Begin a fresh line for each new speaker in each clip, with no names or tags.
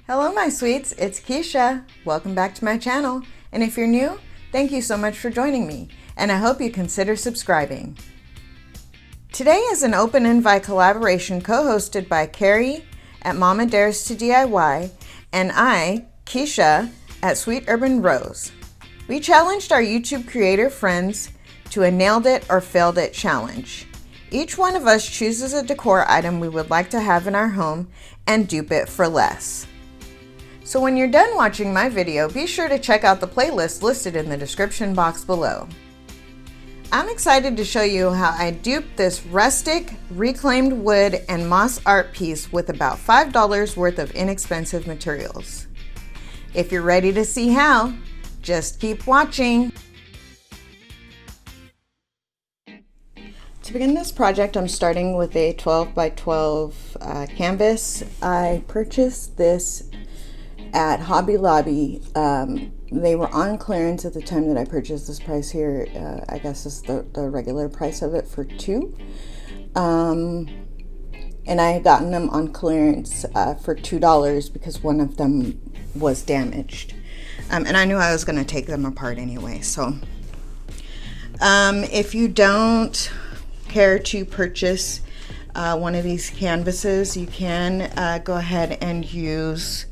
Hello my sweets, it's Keisha. Welcome back to my channel. And if you're new, thank you so much for joining me. And I hope you consider subscribing. Today is an open invite collaboration co-hosted by Carrie at Mama Dares to DIY and I, Keisha, at Sweet Urban Rose. We challenged our YouTube creator friends to a nailed it or failed it challenge. Each one of us chooses a decor item we would like to have in our home and dupe it for less. So when you're done watching my video, be sure to check out the playlist listed in the description box below. I'm excited to show you how I duped this rustic, reclaimed wood and moss art piece with about $5 worth of inexpensive materials. If you're ready to see how, just keep watching. To begin this project, I'm starting with a 12 by 12 canvas. I purchased this at Hobby Lobby. They were on clearance at the time that I purchased this price here. I guess is the regular price of it for two. And I had gotten them on clearance for $2 because one of them was damaged. And I knew I was going to take them apart anyway. So if you don't care to purchase one of these canvases, you can go ahead and use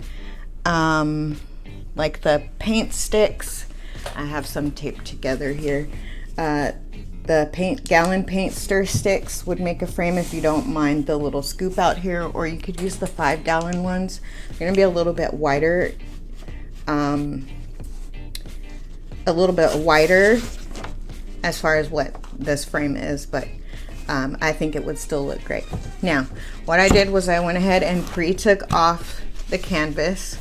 like the paint sticks. I have some taped together here. The gallon paint stir sticks would make a frame if you don't mind the little scoop out here, or you could use the 5-gallon ones. They're gonna be a little bit wider, as far as what this frame is, but I think it would still look great. Now, what I did was I went ahead and pre-took off the canvas.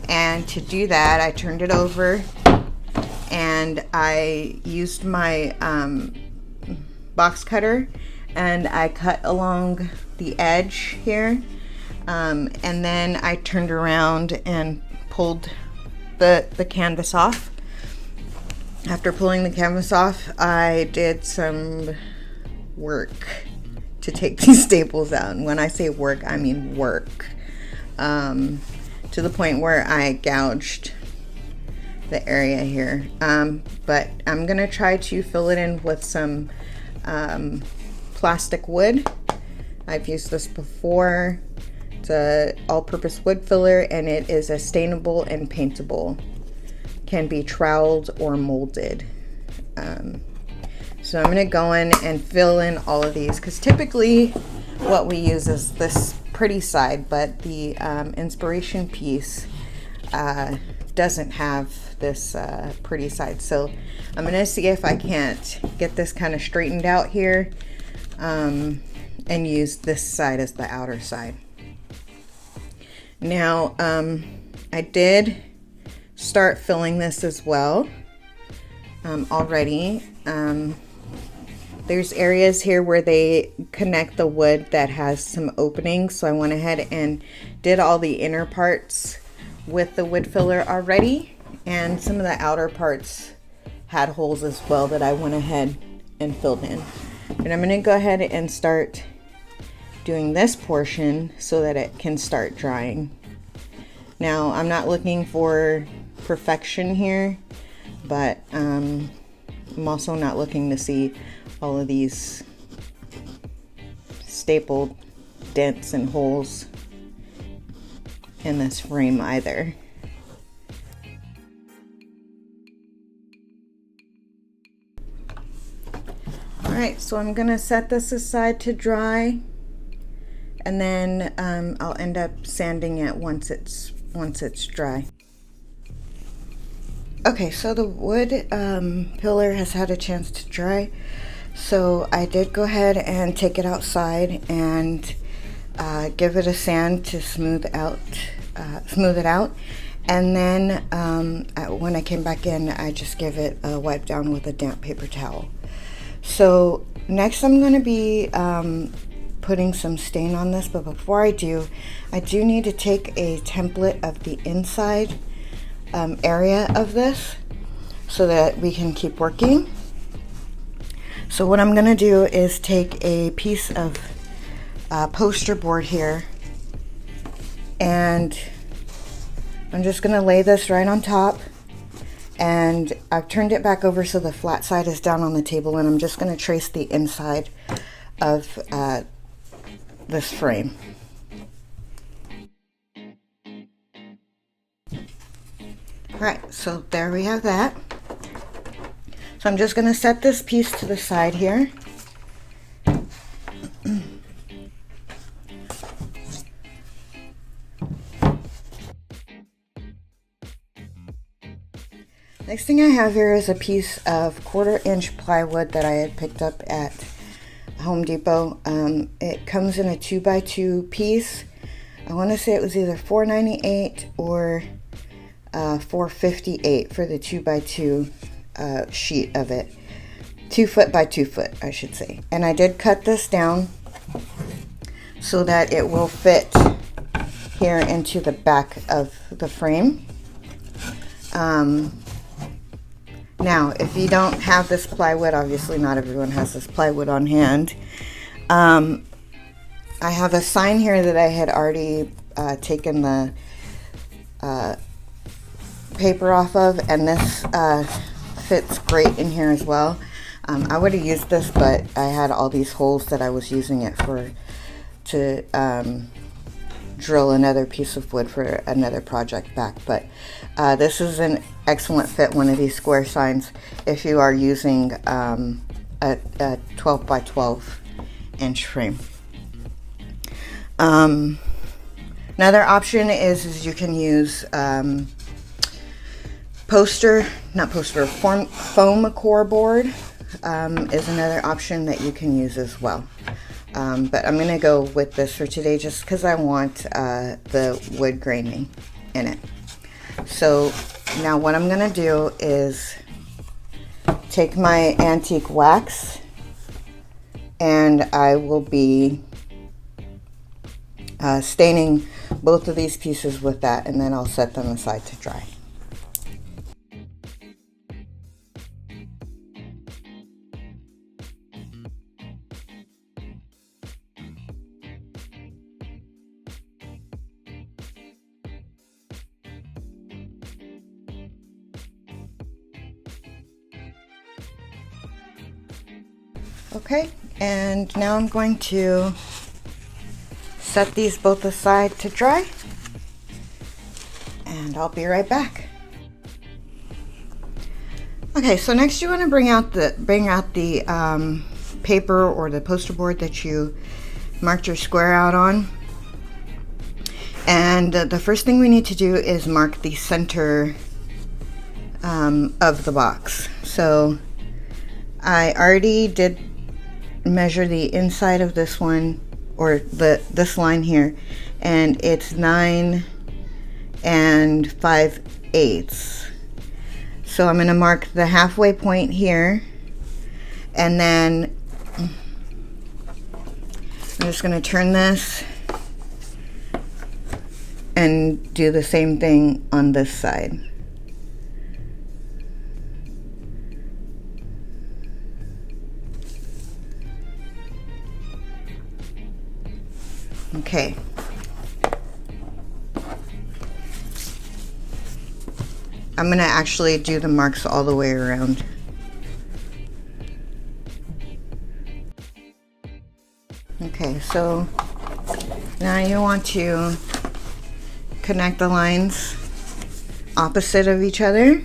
And to do that, I turned it over and I used my box cutter and I cut along the edge here. And then I turned around and pulled the canvas off. After pulling the canvas off, I did some work to take these staples out. And when I say work, I mean work. To the point where I gouged the area here. But I'm gonna try to fill it in with some plastic wood. I've used this before. It's a all-purpose wood filler and it is a stainable and paintable. Can be troweled or molded. So I'm gonna go in and fill in all of these because typically what we use is this pretty side, but the inspiration piece doesn't have this pretty side. So I'm gonna see if I can't get this kind of straightened out here and use this side as the outer side. Now I did start filling this as well already. There's areas here where they connect the wood that has some openings, so I went ahead and did all the inner parts with the wood filler already, and some of the outer parts had holes as well that I went ahead and filled in. But I'm going to go ahead and start doing this portion so that it can start drying. Now I'm not looking for perfection here, but I'm also not looking to see all of these stapled dents and holes in this frame either. Alright, so I'm gonna set this aside to dry, and then I'll end up sanding it once it's dry. Okay, so the wood pillar has had a chance to dry. So I did go ahead and take it outside and give it a sand to smooth it out. And then when I came back in, I just gave it a wipe down with a damp paper towel. So next I'm going to be putting some stain on this, but before I do need to take a template of the inside area of this so that we can keep working. So what I'm gonna do is take a piece of poster board here and I'm just going to lay this right on top, and I've turned it back over so the flat side is down on the table, and I'm just going to trace the inside of this frame. Alright, so there we have that. So I'm just going to set this piece to the side here. Next thing I have here is a piece of 1/4 inch plywood that I had picked up at Home Depot. It comes in a 2x2 piece. I want to say it was either $4.98 or $4.58 for the 2x2 sheet of it. 2 foot by 2 foot, I should say. And I did cut this down so that it will fit here into the back of the frame. Now, if you don't have this plywood, obviously not everyone has this plywood on hand. I have a sign here that I had already taken the paper off of, and this fits great in here as well. I would have used this, but I had all these holes that I was using it for to drill another piece of wood for another project back. But this is an excellent fit, one of these square signs, if you are using a 12 by 12 inch frame. Another option is you can use foam core board is another option that you can use as well. But I'm going to go with this for today just because I want the wood graining in it. So now what I'm going to do is take my antique wax, and I will be staining both of these pieces with that, and then I'll set them aside to dry. Okay, and now I'm going to set these both aside to dry, and I'll be right back. Okay, so next you want to bring out the paper or the poster board that you marked your square out on, and the first thing we need to do is mark the center of the box. So I already did measure the inside of this one, or this line here, and it's 9 5/8. So I'm going to mark the halfway point here, and then I'm just going to turn this and do the same thing on this side. Okay. I'm going to actually do the marks all the way around. Okay, so now you want to connect the lines opposite of each other.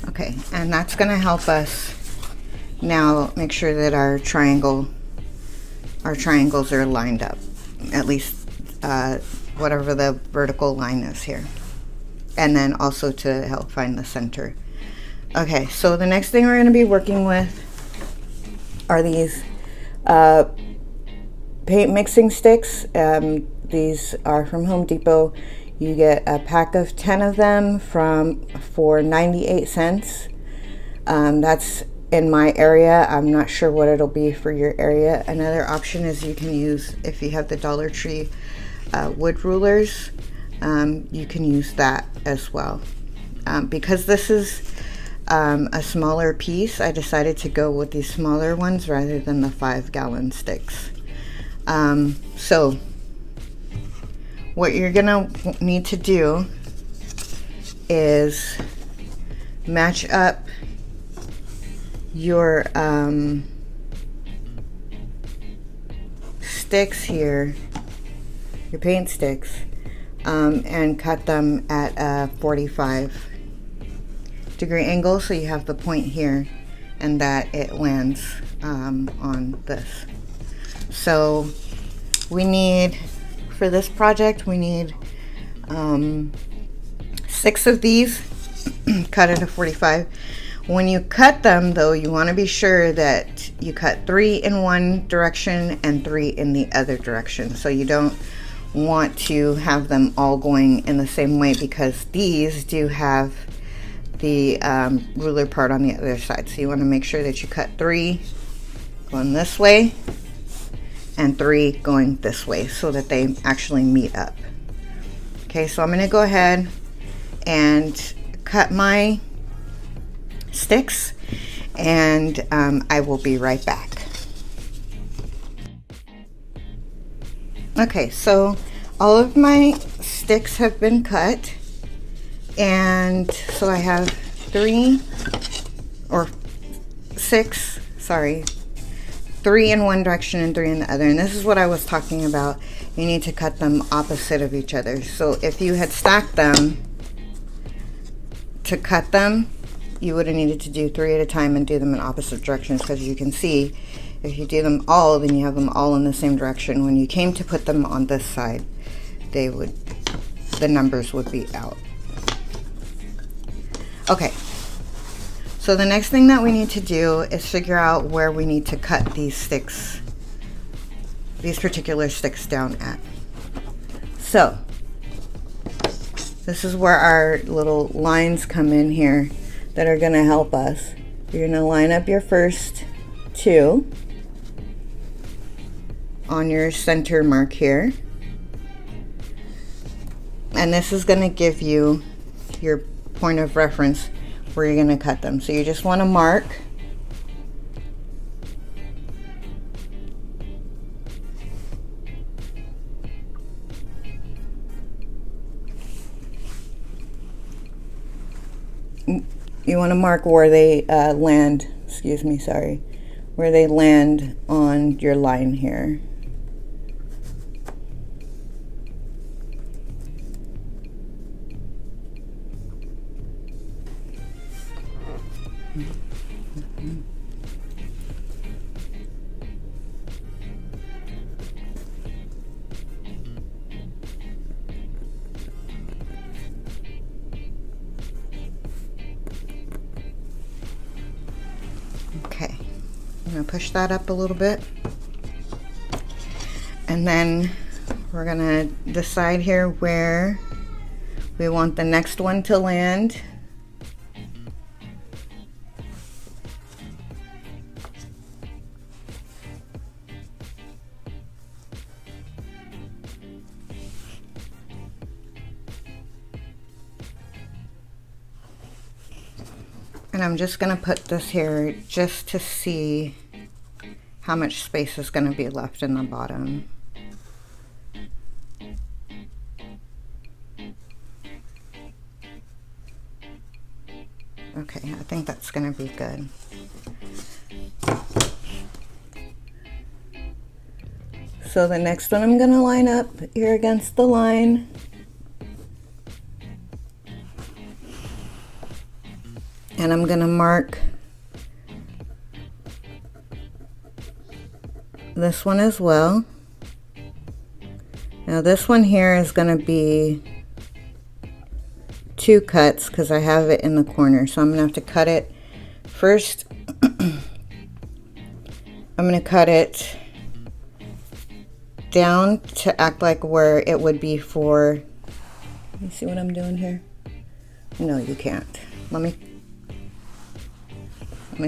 Okay, and that's going to help us now make sure that our triangles are lined up, at least whatever the vertical line is here, and then also to help find the center. Okay, so the next thing we're going to be working with are these paint mixing sticks. These are from Home Depot. You get a pack of 10 of them for 98 cents. That's in my area. I'm not sure what it'll be for your area. Another option is you can use, if you have the Dollar Tree wood rulers, you can use that as well. Because this is a smaller piece, I decided to go with these smaller ones rather than the 5-gallon sticks. So what you're gonna need to do is match up your sticks here, your paint sticks, and cut them at a 45-degree angle, so you have the point here and that it lands on this. So we need, for this project, we need 6 of these cut at a 45. When you cut them though, you want to be sure that you cut 3 in one direction and 3 in the other direction. So you don't want to have them all going in the same way, because these do have the ruler part on the other side. So you want to make sure that you cut 3 going this way and 3 going this way so that they actually meet up. Okay, so I'm going to go ahead and cut my sticks, and I will be right back. Okay, so all of my sticks have been cut, and so I have 3 in one direction and 3 in the other. And this is what I was talking about. You need to cut them opposite of each other. So if you had stacked them to cut them, you would have needed to do 3 at a time and do them in opposite directions, because you can see if you do them all, then you have them all in the same direction. When you came to put them on this side, the numbers would be out. Okay, so the next thing that we need to do is figure out where we need to cut these sticks, these particular sticks down at. So this is where our little lines come in here that are going to help us. You're going to line up your first 2 on your center mark here, and this is going to give you your point of reference where you're going to cut them. So you just want to mark where they land, where they land on your line here. Okay, I'm going to push that up a little bit, and then we're going to decide here where we want the next one to land. And I'm just going to put this here just to see how much space is going to be left in the bottom. Okay, I think that's going to be good. So the next one I'm going to line up here against the line. And I'm going to mark this one as well. Now this one here is going to be 2 cuts because I have it in the corner. So I'm going to have to cut it first. I'm going to cut it down to act like where it would be for, you see what I'm doing here? No, you can't. Let me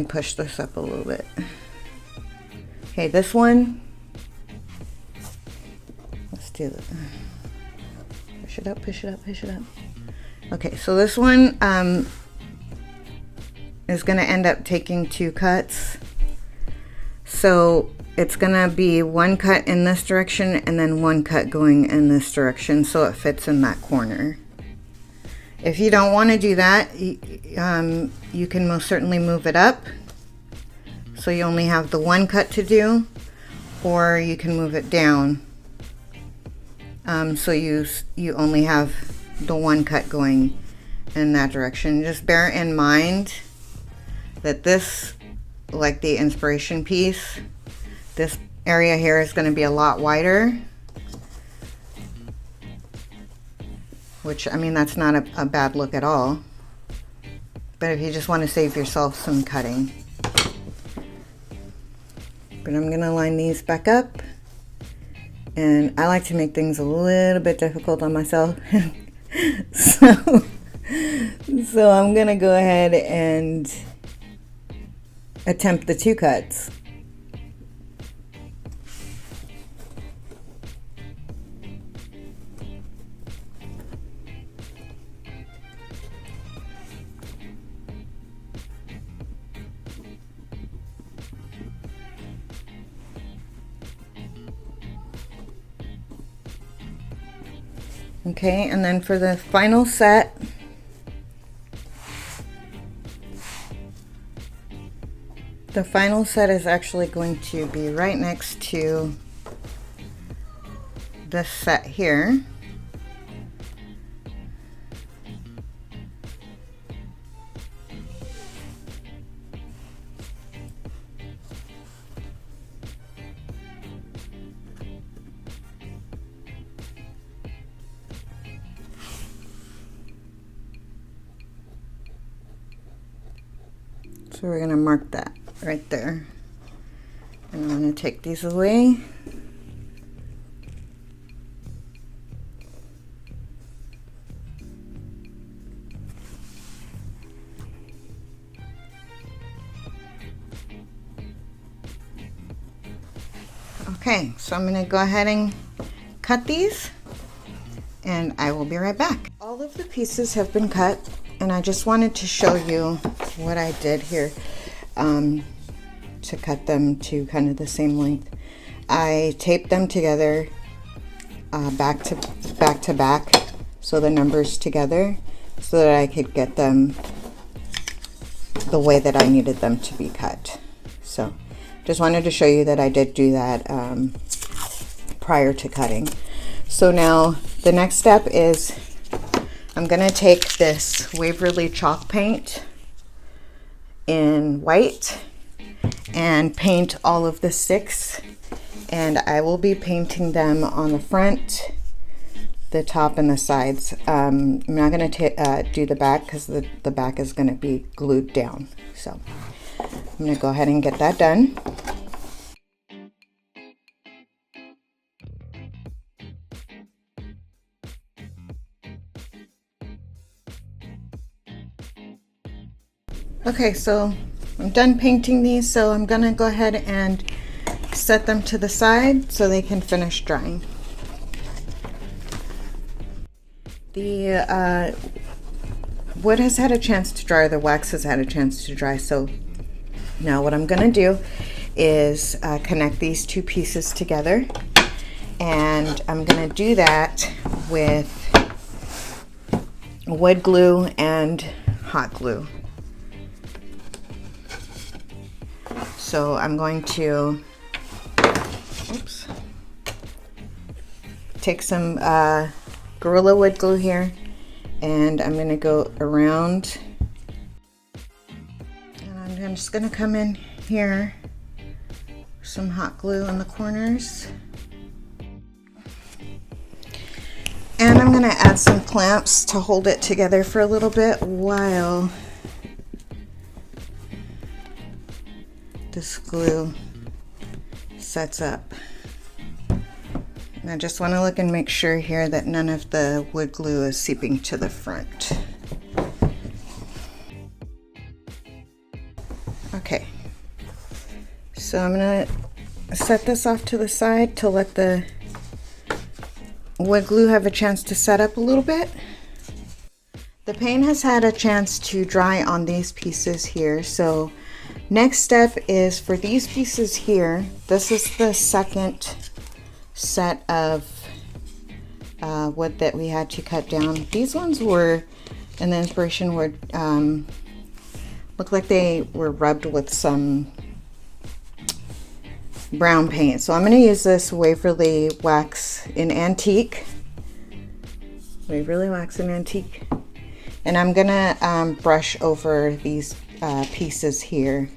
push this up a little bit. Okay, this one, let's do it. Push it up, push it up, push it up. Okay, so this one, is going to end up taking 2 cuts. So it's going to be 1 cut in this direction and then 1 cut going in this direction, so it fits in that corner. If you don't want to do that, you can most certainly move it up, so you only have the 1 cut to do, or you can move it down, so you only have the 1 cut going in that direction. Just bear in mind that this, like the inspiration piece, this area here is going to be a lot wider, which, I mean, that's not a bad look at all, but if you just want to save yourself some cutting. But I'm going to line these back up, and I like to make things a little bit difficult on myself. so I'm going to go ahead and attempt the 2 cuts. Okay, and then for the final set, the final set is actually going to be right next to this set here. So we're going to mark that right there. And I'm going to take these away. Okay, so I'm going to go ahead and cut these, and I will be right back. All of the pieces have been cut, and I just wanted to show you what I did here to cut them to kind of the same length. I taped them together back to back, so the numbers together, so that I could get them the way that I needed them to be cut. So just wanted to show you that I did do that prior to cutting. So now the next step is I'm gonna take this Waverly chalk paint in white and paint all of the sticks, and I will be painting them on the front, the top, and the sides. I'm not gonna do the back because the back is gonna be glued down. So I'm gonna go ahead and get that done. Okay, so I'm done painting these, so I'm gonna go ahead and set them to the side so they can finish drying. The wood has had a chance to dry, the wax has had a chance to dry, so now what I'm gonna do is connect these 2 pieces together, and I'm gonna do that with wood glue and hot glue. So I'm going to take some Gorilla wood glue here, and I'm going to go around, and I'm just going to come in here, some hot glue on the corners, and I'm going to add some clamps to hold it together for a little bit while this glue sets up. And I just want to look and make sure here that none of the wood glue is seeping to the front. Okay, so I'm going to set this off to the side to let the wood glue have a chance to set up a little bit. The paint has had a chance to dry on these pieces here. So next step is for these pieces here. This is the second set of wood that we had to cut down. These ones were, in the inspiration, were looked like they were rubbed with some brown paint. So I'm going to use this Waverly wax in antique. Waverly wax in antique. And I'm going to brush over these pieces here.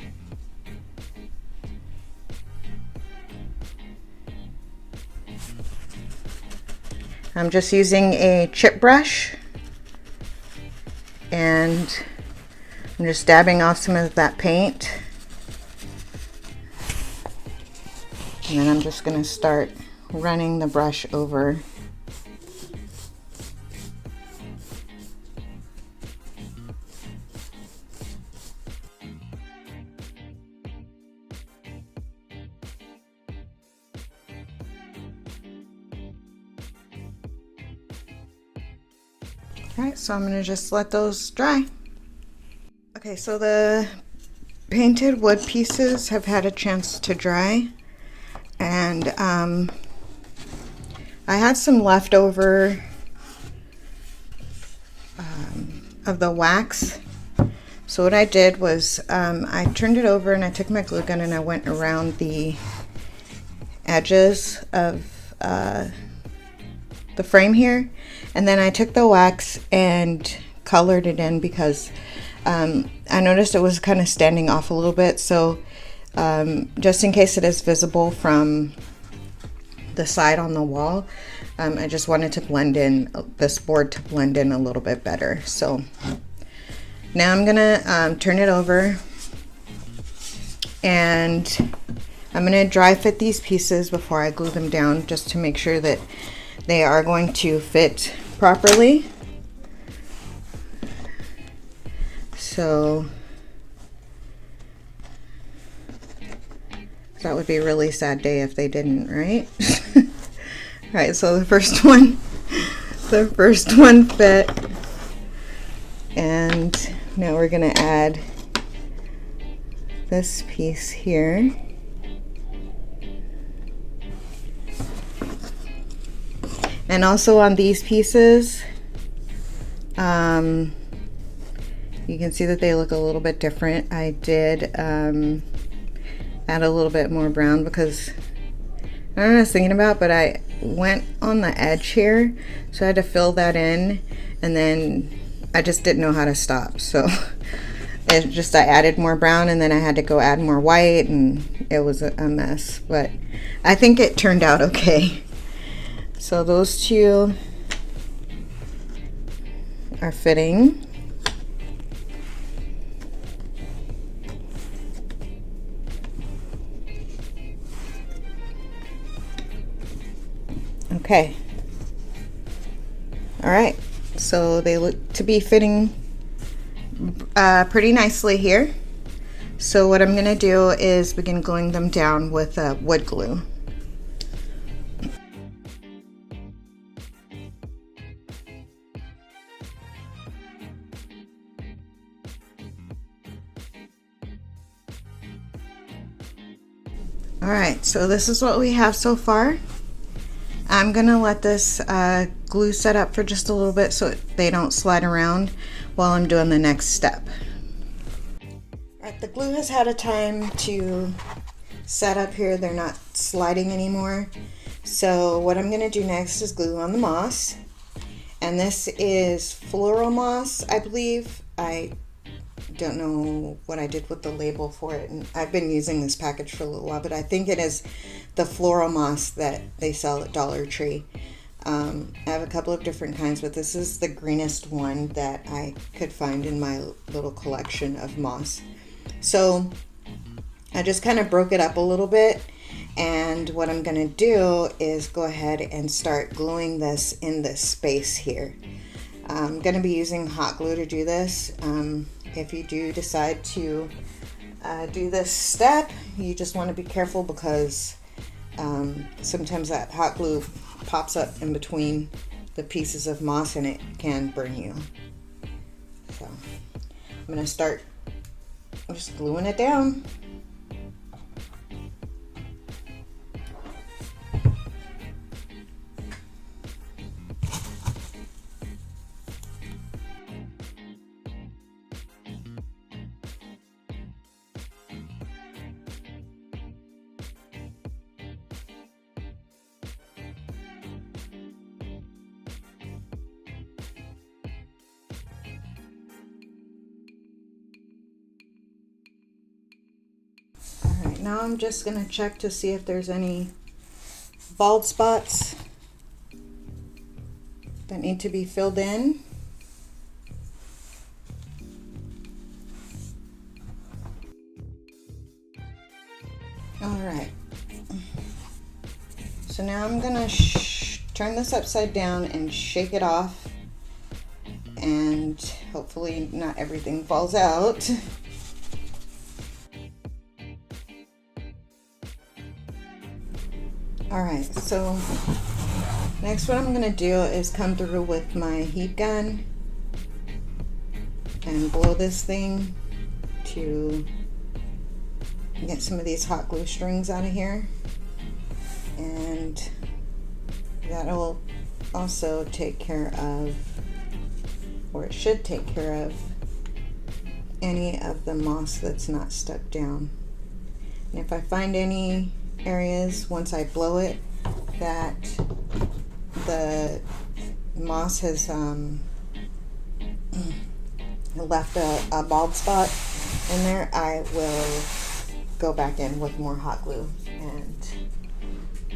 I'm just using a chip brush, and I'm just dabbing off some of that paint. And then I'm just going to start running the brush over. Alright, so I'm going to just let those dry. Okay, so the painted wood pieces have had a chance to dry, and I had some leftover of the wax. So what I did was I turned it over and I took my glue gun and I went around the edges of the frame here, and then I took the wax and colored it in because I noticed it was kind of standing off a little bit. So just in case it is visible from the side on the wall, I just wanted to blend in this board to blend in a little bit better. So now I'm gonna turn it over, and I'm gonna dry fit these pieces before I glue them down, just to make sure that they are going to fit properly. So that would be a really sad day if they didn't, right? All right, so the first one fit, and now we're gonna add this piece here. And also on these pieces, you can see that they look a little bit different. I did add a little bit more brown because I don't know what I was thinking about, but I went on the edge here, so I had to fill that in, and then I just didn't know how to stop. So I added more brown, and then I had to go add more white, and it was a mess, but I think it turned out okay. So those two are fitting. Okay. All right. So they look to be fitting pretty nicely here. So what I'm going to do is begin gluing them down with wood glue. Alright, so this is what we have so far. I'm going to let this glue set up for just a little bit so they don't slide around while I'm doing the next step. Alright, the glue has had a time to set up here. They're not sliding anymore. So what I'm going to do next is glue on the moss. And this is Floral moss, I believe. I don't know what I did with the label for it, and I've been using this package for a little while, but I think it is the Floral moss that they sell at Dollar Tree. I have a couple of different kinds, but this is the greenest one that I could find in my little collection of moss. So I just kind of broke it up a little bit, and what I'm going to do is go ahead and start gluing this in this space here. I'm going to be using hot glue to do this. If you do decide to do this step, you just want to be careful because sometimes that hot glue pops up in between the pieces of moss and it can burn you. So I'm going to start just gluing it down. Alright, now I'm just going to check to see if there's any bald spots that need to be filled in. Alright, so now I'm going to turn this upside down and shake it off, and hopefully not everything falls out. Alright, so next what I'm going to do is come through with my heat gun and blow this thing to get some of these hot glue strings out of here, and that'll also take care of, or it should take care of, any of the moss that's not stuck down. And if I find any areas once I blow it that the moss has left a bald spot in there, I will go back in with more hot glue and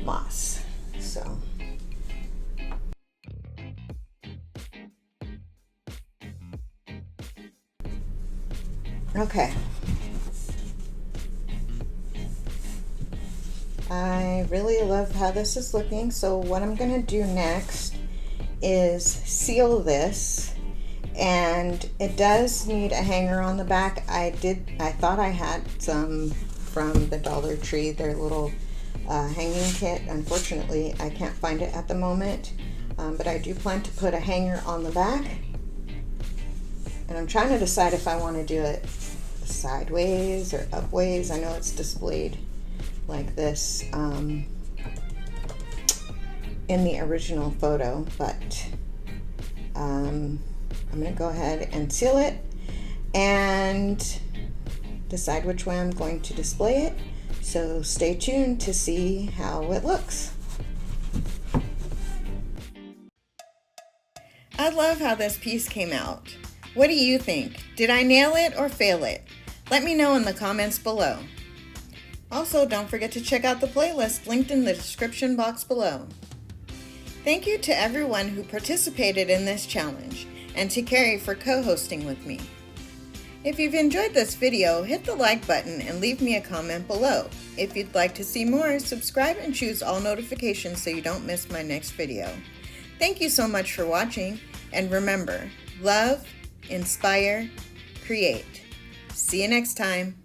moss. So okay, I really love how this is looking. So what I'm going to do next is seal this, and it does need a hanger on the back. I thought I had some from the Dollar Tree, their little hanging kit. Unfortunately, I can't find it at the moment, but I do plan to put a hanger on the back, and I'm trying to decide if I want to do it sideways or upways. I know it's displayed like this in the original photo, but I'm going to go ahead and seal it and decide which way I'm going to display it. So stay tuned to see how it looks. I love how this piece came out. What do you think? Did I nail it or fail it? Let me know in the comments below. Also, don't forget to check out the playlist linked in the description box below. Thank you to everyone who participated in this challenge, and to Carrie for co-hosting with me. If you've enjoyed this video, hit the like button and leave me a comment below. If you'd like to see more, subscribe and choose all notifications so you don't miss my next video. Thank you so much for watching, and remember, love, inspire, create. See you next time.